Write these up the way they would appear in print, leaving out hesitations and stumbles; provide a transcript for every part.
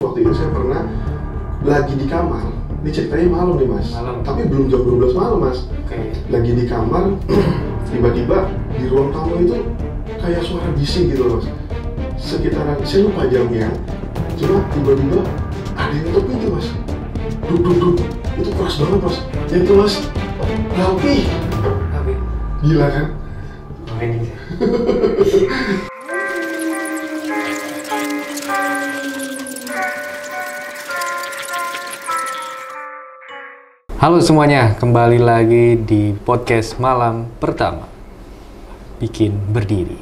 Waktu itu saya pernah lagi di kamar, ini ceritanya malam nih mas, malam. tapi belum jam 12 malam mas. Lagi di kamar, tiba-tiba di ruang tamu itu kayak suara bising gitu mas. Sekitaran, saya lupa jamnya, cuma tiba-tiba ada yang ngetok pintu mas. Duk duk duk, itu keras banget mas. Itu mas, rapi. Gila kan? Halo semuanya, kembali lagi di podcast malam pertama Bikin Berdiri.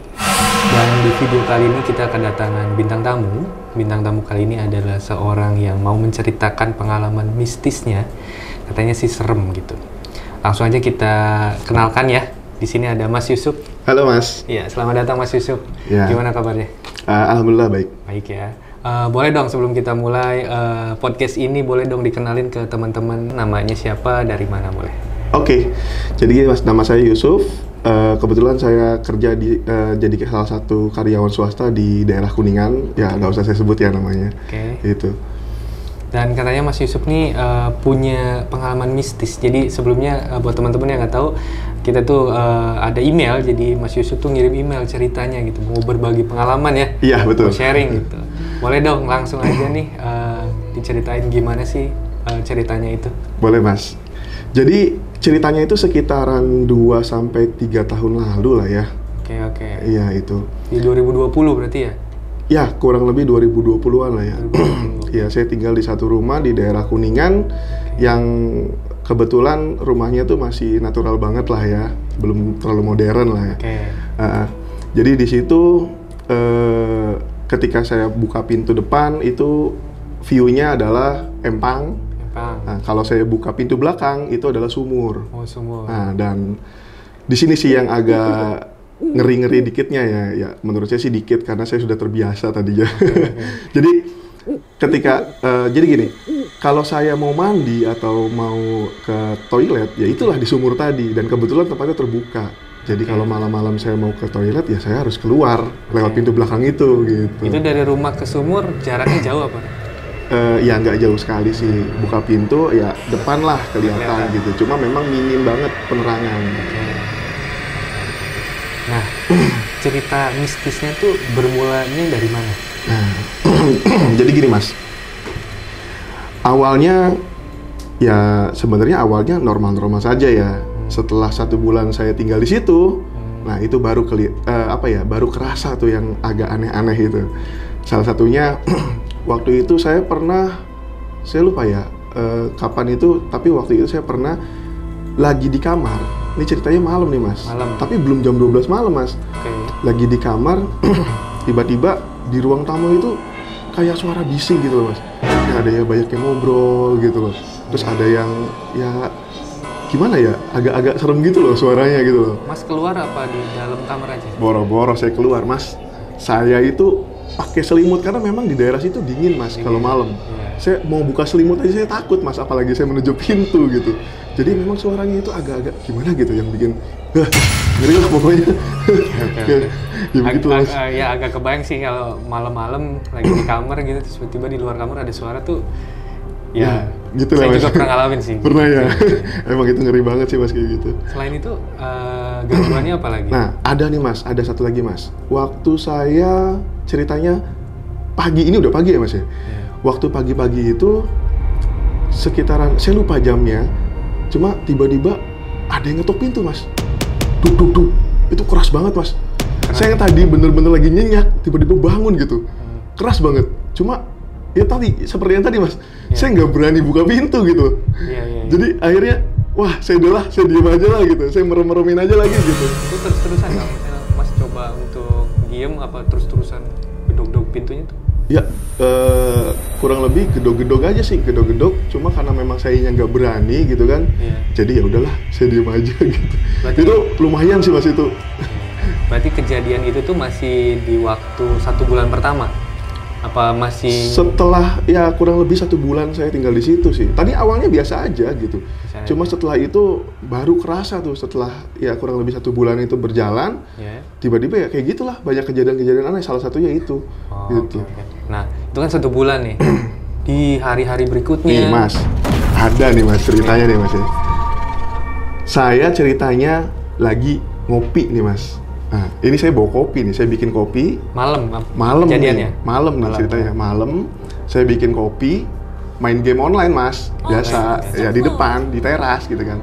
Dan di video kali ini kita kedatangan bintang tamu. Bintang tamu kali ini adalah seorang yang mau menceritakan pengalaman mistisnya. Katanya sih serem gitu. Langsung aja kita kenalkan ya. Di sini ada Mas Yusuf. Halo mas. Iya, selamat datang Mas Yusuf. Ya. Gimana kabarnya? Alhamdulillah baik. Baik ya. Boleh dong sebelum kita mulai podcast ini, boleh dong dikenalin ke teman-teman namanya siapa, dari mana boleh? Oke, jadi mas, nama saya Yusuf. Kebetulan saya kerja di jadi salah satu karyawan swasta di daerah Kuningan. Ya nggak usah saya sebut ya namanya. Oke. Itu. Dan katanya Mas Yusuf nih punya pengalaman mistis. Jadi sebelumnya buat teman-teman yang nggak tahu, kita tuh ada email. Jadi Mas Yusuf tuh ngirim email ceritanya gitu, mau berbagi pengalaman ya. Iya betul. Mau sharing gitu. Boleh dong langsung aja nih diceritain gimana sih ceritanya itu. Boleh mas. Jadi ceritanya itu sekitaran 2-3 tahun lalu lah ya. Oke. Iya itu. Di 2020 berarti ya? Ya kurang lebih 2020-an lah ya. Iya saya tinggal di satu rumah di daerah Kuningan yang kebetulan rumahnya tuh masih natural banget lah ya, belum terlalu modern lah ya. Jadi di situ ketika saya buka pintu depan itu view-nya adalah empang. Nah, kalau saya buka pintu belakang itu adalah sumur. Oh, sumur. Nah, dan di sini sih yang agak ngeri-ngeri dikitnya ya menurut saya sih dikit karena saya sudah terbiasa tadinya. Jadi ketika jadi gini, kalau saya mau mandi atau mau ke toilet ya itulah di sumur tadi, dan kebetulan tempatnya terbuka. Jadi kalau malam-malam saya mau ke toilet ya saya harus keluar lewat pintu belakang itu gitu. Itu dari rumah ke sumur jaraknya jauh apa? Ya nggak jauh sekali sih, buka pintu ya depan lah kelihatan gitu. Cuma memang minim banget penerangan. Nah, cerita mistisnya tuh bermulanya dari mana? Nah, jadi gini mas, awalnya ya sebenarnya awalnya normal-normal saja ya. Setelah 1 bulan saya tinggal di situ, nah itu baru baru kerasa tuh yang agak aneh-aneh itu. Salah satunya waktu itu saya lupa ya kapan itu, tapi waktu itu saya pernah lagi di kamar. Ini ceritanya malam nih mas. Malam. Tapi belum jam 12 malam mas. Lagi di kamar, tiba-tiba di ruang tamu itu kayak suara bising gitu loh mas. Kayak ada yang banyak yang ngobrol gitu loh. Terus ada yang ya gimana ya, agak-agak serem gitu loh suaranya gitu loh. Mas keluar apa di dalam kamar aja? Boro-boro saya keluar mas. Saya itu pakai selimut karena memang di daerah situ dingin mas kalau malam. Saya mau buka selimut aja saya takut mas, apalagi saya menuju pintu gitu. Jadi memang suaranya itu agak-agak gimana gitu yang bikin ngeri lah pokoknya. Ya begitu mas. Ya agak kebayang sih kalau malam-malam lagi di kamar gitu, terus tiba-tiba di luar kamar ada suara tuh. Ya, gitu saya lah, juga pernah ngalamin sih. Pernah ya? Emang itu ngeri banget sih mas kayak gitu. Selain itu, gangguannya apa lagi? Nah, ada nih mas, ada satu lagi mas. Waktu saya ceritanya pagi, ini udah pagi ya mas ya? Waktu pagi-pagi itu sekitaran, saya lupa jamnya, cuma tiba-tiba ada yang ngetok pintu mas. Duk duk duk, itu keras banget mas. Saya yang tadi bener-bener lagi nyenyak, tiba-tiba bangun gitu. Keras banget, cuma ya tadi, seperti yang tadi mas, saya nggak berani buka pintu gitu. Jadi akhirnya, wah saya diem aja lah gitu, saya merem-meremin aja lagi gitu. Itu terus-terusan nggak? Misalnya mas coba untuk diem apa terus-terusan gedok-gedok pintunya tuh? Ya, kurang lebih gedok-gedok aja sih, gedok-gedok. Cuma karena memang sayanya nggak berani gitu kan, jadi ya udahlah, saya diem aja gitu. Berarti, itu lumayan sih mas itu. Berarti kejadian itu tuh masih di waktu 1 bulan pertama? Apa masih setelah ya kurang lebih 1 bulan saya tinggal di situ sih. Tadi awalnya biasa aja gitu. Cuma setelah itu baru kerasa tuh, setelah ya kurang lebih 1 bulan itu berjalan, tiba-tiba ya kayak gitulah, banyak kejadian-kejadian aneh. Salah satunya itu. Gitu. Nah itu kan 1 bulan nih. di hari-hari berikutnya. Nih mas, ada nih mas ceritanya nih mas ya. Saya ceritanya lagi ngopi nih mas. Nah, ini saya bawa kopi nih, saya bikin kopi. Malam Kejadiannya? nih. Malam nih ceritanya, malam. Saya bikin kopi, main game online mas, biasa ya di depan, di teras gitu kan.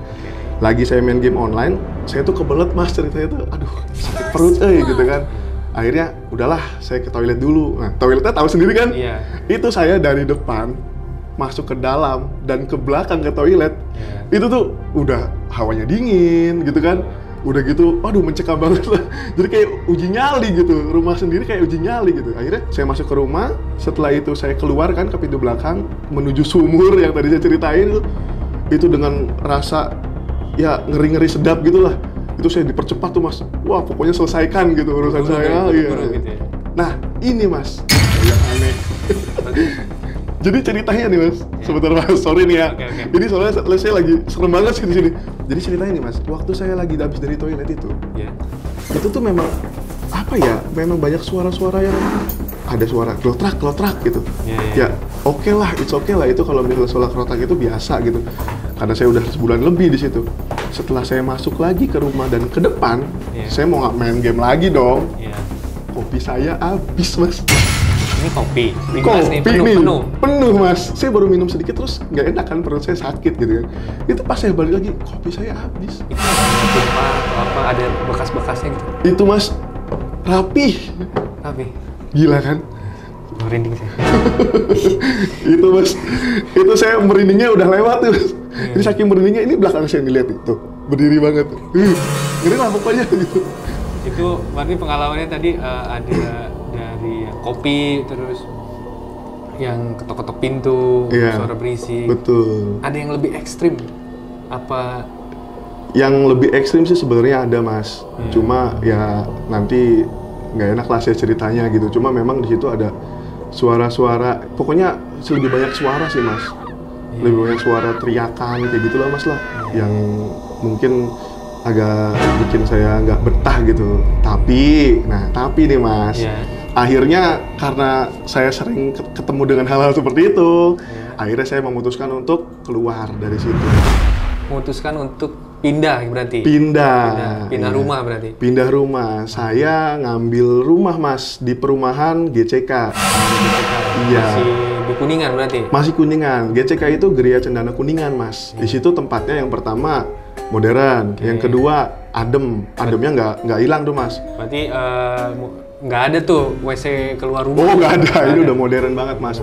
Lagi saya main game online, saya tuh kebelet mas ceritanya tuh, aduh sakit perut gitu kan. Akhirnya udahlah, saya ke toilet dulu. Nah, toiletnya tahu sendiri kan? Iya. Itu saya dari depan masuk ke dalam dan ke belakang ke toilet. Itu tuh udah hawanya dingin gitu kan. Udah gitu, aduh mencekam banget lah. Jadi kayak uji nyali gitu, rumah sendiri kayak uji nyali gitu. Akhirnya saya masuk ke rumah, setelah itu saya keluar kan ke pintu belakang menuju sumur yang tadi saya ceritain itu dengan rasa ya ngeri-ngeri sedap gitu lah. Itu saya dipercepat tuh mas, wah pokoknya selesaikan gitu urusan saya. Iya. Gitu ya. Nah ini mas, yang aneh. Jadi ceritanya nih mas, sebentar mas, sorry nih ya. Okay. Ini soalnya saya lagi serem banget sih di sini. Jadi ceritanya nih mas, waktu saya lagi habis dari toilet itu tuh memang apa ya? Memang banyak suara-suara yang ada suara klotrak gitu. Ya oke lah, it's okay lah itu kalau misalnya suara klotrak itu biasa gitu. Karena saya udah sebulan lebih di situ. Setelah saya masuk lagi ke rumah dan ke depan, saya mau nggak main game lagi dong. Kopi saya habis mas. Ini kopi nih, penuh mas. Saya baru minum sedikit terus nggak enak kan, perut saya sakit gitu kan. Itu pas saya balik lagi, kopi saya habis. Itu apa ada bekas-bekasnya gitu? Itu mas, rapih. Gila kan? Merinding saya. Itu mas, itu saya merindingnya udah lewat tuh. Ini saking merindingnya, ini belakang saya dilihat itu berdiri banget. Ngeri lah pokoknya gitu. Itu berarti pengalamannya tadi ada dari kopi, terus yang ketok-ketok pintu, suara berisik. Betul. Ada yang lebih ekstrim? Apa? Yang lebih ekstrim sih sebenarnya ada mas. Cuma ya nanti nggak enak lah saya ceritanya gitu. Cuma memang di situ ada suara-suara. Pokoknya lebih banyak suara sih mas. Lebih banyak suara teriakan kayak gitulah mas lah. Yang mungkin agak bikin saya nggak betah gitu. Tapi nih mas. Akhirnya karena saya sering ketemu dengan hal-hal seperti itu, akhirnya saya memutuskan untuk keluar dari situ. Memutuskan untuk pindah berarti? Pindah rumah berarti? Pindah rumah. Saya ngambil rumah mas di perumahan GCK. Iya. Masih di Kuningan berarti? Masih Kuningan. GCK itu Geria Cendana Kuningan mas. Di situ tempatnya yang pertama modern, yang kedua ademnya nggak hilang tuh mas. Berarti nggak ada tuh WC keluar rumah? Oh nggak ada, ini udah modern banget mas.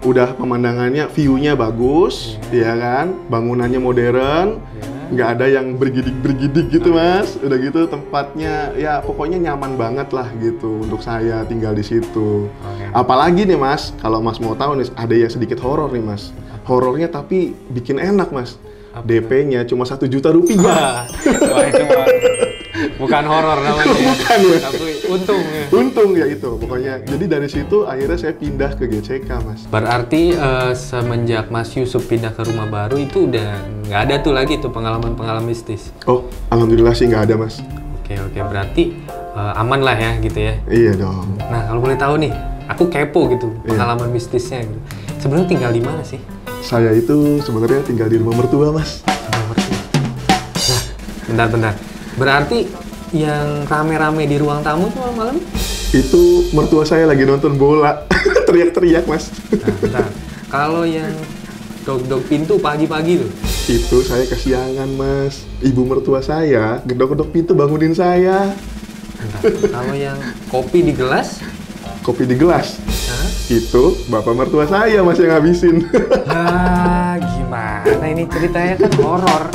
Udah pemandangannya, view-nya bagus, ya kan? Bangunannya modern, nggak ada yang bergidik-bergidik gitu mas. Udah gitu tempatnya, ya pokoknya nyaman banget lah gitu untuk saya tinggal di situ. Apalagi nih mas, kalau mas mau tahu nih, ada yang sedikit horor nih mas. Horornya tapi bikin enak mas. DP-nya cuma 1 juta rupiah. Wah, itu bukan horor namanya. Bukan ya. Tapi untung ya. Untung ya itu pokoknya. Jadi dari situ akhirnya saya pindah ke GCK mas. Berarti semenjak Mas Yusuf pindah ke rumah baru itu udah nggak ada tuh lagi tuh pengalaman-pengalaman mistis? Oh, alhamdulillah sih nggak ada mas. Oke, berarti aman lah ya gitu ya? Iya dong. Nah kalau boleh tahu nih, aku kepo gitu pengalaman mistisnya gitu. Sebenarnya tinggal di mana sih? Saya itu sebenarnya tinggal di rumah mertua mas. Rumah mertua. Nah, bentar. Berarti yang rame-rame di ruang tamu tuh malam-malam? Itu mertua saya lagi nonton bola. Teriak-teriak mas. Nah, bentar. Kalau yang dog pintu pagi-pagi tuh? Itu saya kesiangan mas. Ibu mertua saya gedok-gedok pintu bangunin saya. Bentar. Kalau yang kopi di gelas? Kopi di gelas? Itu bapak mertua saya mas yang ngabisin. Gimana ini ceritanya kan horor.